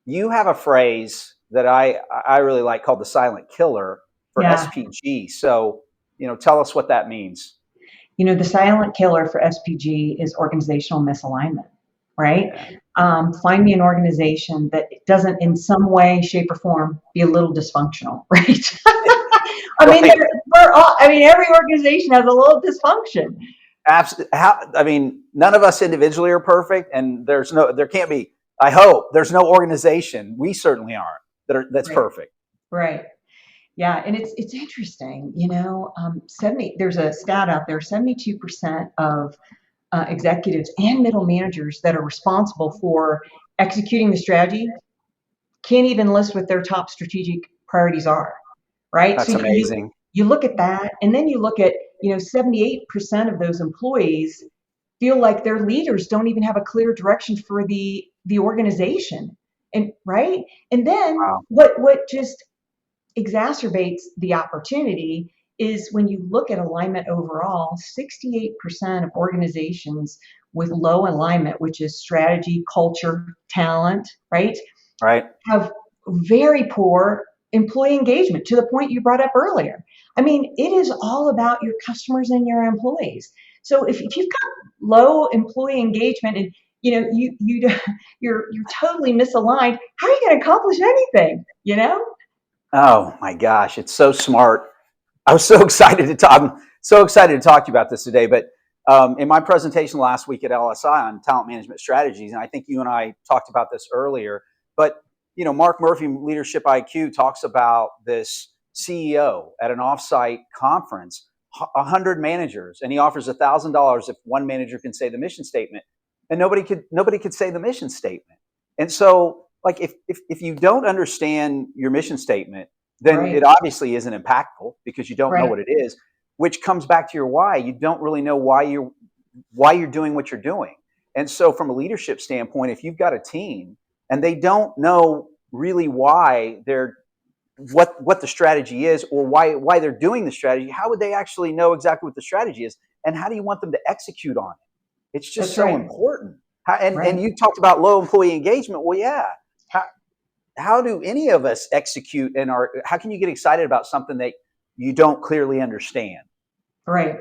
You have a phrase that I really like called the silent killer for Yeah. SPG. So, tell us what that means. The silent killer for SPG is organizational misalignment, right? Yeah. Find me an organization that doesn't, in some way, shape, or form, be a little dysfunctional, right? I mean, Right. every organization has a little dysfunction. Absolutely. None of us individually are perfect, and there can't be. I hope there's no organization. We certainly aren't that's Right. perfect. Right. Yeah, and it's interesting. 70. There's a stat out there. 72% of executives and middle managers that are responsible for executing the strategy can't even list what their top strategic priorities are, right? So That's amazing. you look at that, and then you look at 78% of those employees feel like their leaders don't even have a clear direction for the organization, and right, and then Wow. what just exacerbates the opportunity is when you look at alignment overall, 68% of organizations with low alignment, which is strategy, culture, talent, right, Right. have very poor employee engagement to the point you brought up earlier. I mean, it is all about your customers and your employees. So if you've got low employee engagement and you're totally misaligned, how are you going to accomplish anything? Oh my gosh, it's so smart. I was so excited to talk. I'm so excited to talk to you about this today. But in my presentation last week at LSI on talent management strategies, and I think you and I talked about this earlier. But Mark Murphy, Leadership IQ, talks about this CEO at an offsite conference, 100 managers, and he offers $1,000 if one manager can say the mission statement, and nobody could say the mission statement. And so, like, if you don't understand your mission statement, then Right, it obviously isn't impactful because you don't know right, what it is, which comes back to your why. You don't really know why you're doing what you're doing. And so from a leadership standpoint, if you've got a team and they don't know really why they're what the strategy is or why they're doing the strategy, how would they actually know exactly what the strategy is? And how do you want them to execute on it? It's just that's so right, important. And right. you talked about low employee engagement. Well, yeah. How do any of us execute how can you get excited about something that you don't clearly understand? Right.